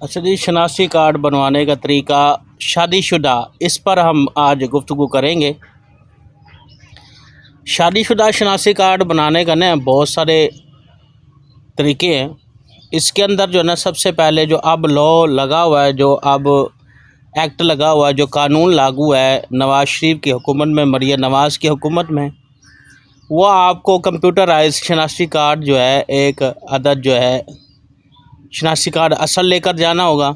अच्छा जी, शनाख्ती कार्ड बनवाने का तरीका शादीशुदा, इस पर हम आज गुफ्तगू करेंगे। शादीशुदा शनाख्ती कार्ड बनाने का ना बहुत सारे तरीके हैं। इसके अंदर जो है ना, सबसे पहले जो अब लॉ लगा हुआ है, जो अब एक्ट लगा हुआ है, जो कानून लागू है नवाज़ शरीफ की हुकूमत में, मरियम नवाज़ की हुकूमत में, वो आपको कंप्यूटराइज शनाख्ती कार्ड जो है, एक अदद जो है शनाख्ती कार्ड असल लेकर जाना होगा।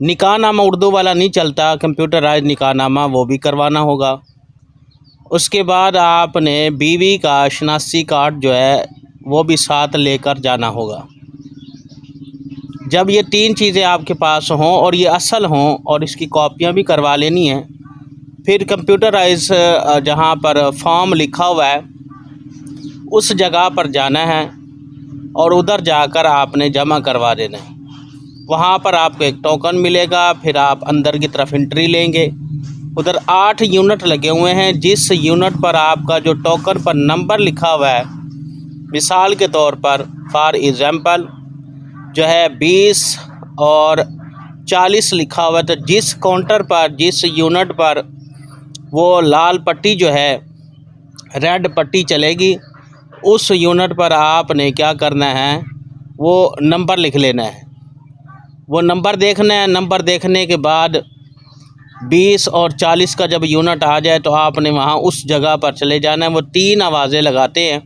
निकाहनामा उर्दू वाला नहीं चलता, कंप्यूटराइज निकाहनामा वो भी करवाना होगा। उसके बाद आपने बीवी का शनाख्ती कार्ड जो है वो भी साथ लेकर जाना होगा। जब ये तीन चीज़ें आपके पास हों और ये असल हों और इसकी कॉपियाँ भी करवा लेनी है, फिर कंप्यूटराइज जहाँ पर फॉर्म लिखा हुआ है उस जगह पर जाना है और उधर जाकर आपने जमा करवा देना है। वहाँ पर आपको एक टोकन मिलेगा, फिर आप अंदर की तरफ एंट्री लेंगे। उधर 8 यूनिट लगे हुए हैं, जिस यूनिट पर आपका जो टोकन पर नंबर लिखा हुआ है, मिसाल के तौर पर फॉर एग्ज़ाम्पल जो है 20 और 40 लिखा हुआ है, तो जिस काउंटर पर, जिस यूनिट पर वो लाल पट्टी जो है, रेड पट्टी चलेगी, उस यूनिट पर आपने क्या करना है, वो नंबर लिख लेना है। वो नंबर देखना है। नंबर देखने के बाद 20 और 40 का जब यूनिट आ जाए तो आपने वहाँ उस जगह पर चले जाना है। वो 3 आवाज़ें लगाते हैं,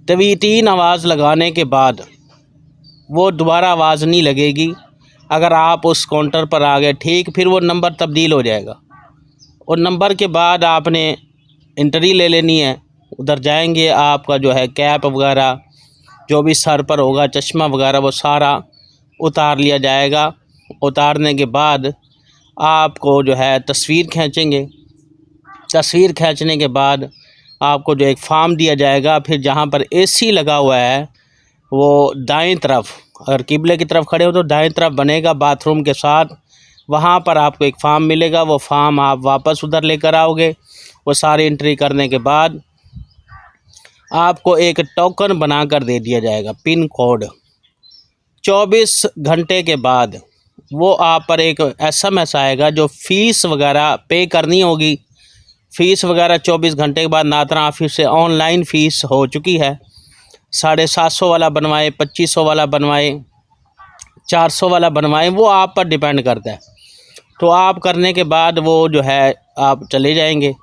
तब ये 3 आवाज़ लगाने के बाद वो दोबारा आवाज़ नहीं लगेगी। अगर आप उस काउंटर पर आ गए, ठीक, फिर वो नंबर तब्दील हो जाएगा। और नंबर के बाद आपने एंट्री ले लेनी है। उधर जाएंगे, आपका जो है कैप वगैरह जो भी सर पर होगा, चश्मा वगैरह, वो सारा उतार लिया जाएगा। उतारने के बाद आपको जो है तस्वीर खींचेंगे। तस्वीर खींचने के बाद आपको जो एक फॉर्म दिया जाएगा, फिर जहाँ पर एसी लगा हुआ है वो दाएं तरफ, अगर किबले की तरफ खड़े हो तो दाएं तरफ बनेगा बाथरूम के साथ, वहाँ पर आपको एक फॉर्म मिलेगा। वो फॉर्म आप वापस उधर लेकर आओगे। वो सारी एंट्री करने के बाद आपको एक टोकन बना कर दे दिया जाएगा, पिन कोड। 24 घंटे के बाद वो आप पर एक SMS आएगा, जो फ़ीस वगैरह पे करनी होगी। फ़ीस वगैरह 24 घंटे के बाद नादरा ऑफिस से ऑनलाइन फ़ीस हो चुकी है। 750 वाला बनवाएं, 2500 वाला बनवाएं, 400 वाला बनवाएं, वो आप पर डिपेंड करता है। तो आप करने के बाद वो जो है आप चले जाएंगे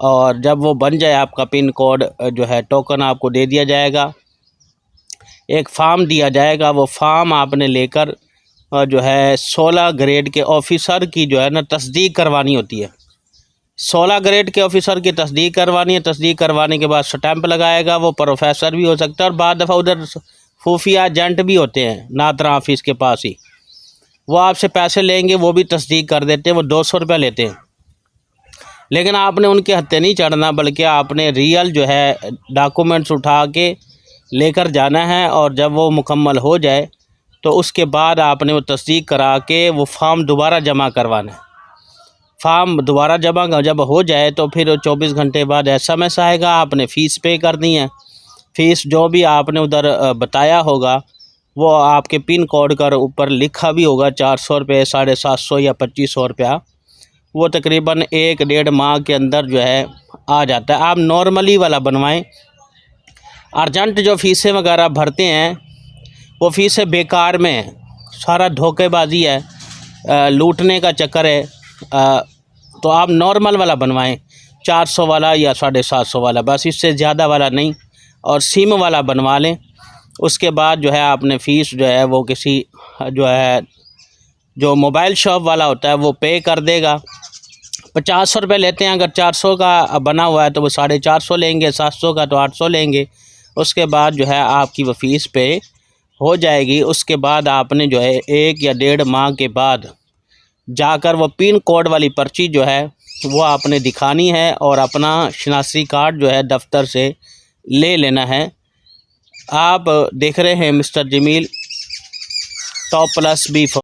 और जब वो बन जाए आपका पिन कोड जो है, टोकन आपको दे दिया जाएगा। एक फ़ार्म दिया जाएगा, वो फ़ार्म आपने लेकर जो है 16 ग्रेड के ऑफ़िसर की जो है ना तस्दीक करवानी होती है। 16 ग्रेड के ऑफ़िसर की तस्दीक करवानी है। तस्दीक करवाने के बाद स्टैंप लगाएगा। वो प्रोफेसर भी हो सकता है और बाद दफ़ा उधर खुफिया एजेंट भी होते हैं नादरा ऑफिस के पास ही, वो आपसे पैसे लेंगे, वो भी तस्दीक कर देते हैं। वो 200 रुपये लेते हैं, लेकिन आपने उनके हत्थे नहीं चढ़ना, बल्कि आपने रियल जो है डॉक्यूमेंट्स उठा के लेकर जाना है। और जब वो मुकम्मल हो जाए तो उसके बाद आपने वो तस्दीक करा के वो फॉर्म दोबारा जमा करवाना है। फॉर्म दोबारा जमा जब हो जाए तो फिर 24 घंटे बाद SMS आएगा, आपने फ़ीस पे करनी है। फ़ीस जो भी आपने उधर बताया होगा वो आपके पिन कोड कर ऊपर लिखा भी होगा, 400 रुपये, 750 या 2500 रुपया। वो तकरीबन 1-1.5 माह के अंदर जो है आ जाता है। आप नॉर्मली वाला बनवाएं। अर्जेंट जो फ़ीसें वगैरह भरते हैं वो फ़ीसें बेकार में है, सारा धोखेबाजी है, लूटने का चक्कर है। तो आप नॉर्मल वाला बनवाएं, 400 वाला या 750 वाला, बस इससे ज़्यादा वाला नहीं। और सिम वाला बनवा लें। उसके बाद जो है आपने फ़ीस जो है वो किसी जो है जो मोबाइल शॉप वाला होता है वो पे कर देगा। 50 रुपये लेते हैं। अगर 400 का बना हुआ है तो वो 450 लेंगे, 700 का तो 800 लेंगे। उसके बाद जो है आपकी वो फ़ीस पे हो जाएगी। उसके बाद आपने जो है 1 या 1.5 माह के बाद जाकर वो पिन कोड वाली पर्ची जो है वो आपने दिखानी है और अपना शनाख्ती कार्ड जो है दफ्तर से ले लेना है। आप देख रहे हैं mister Jameel, top plus B4।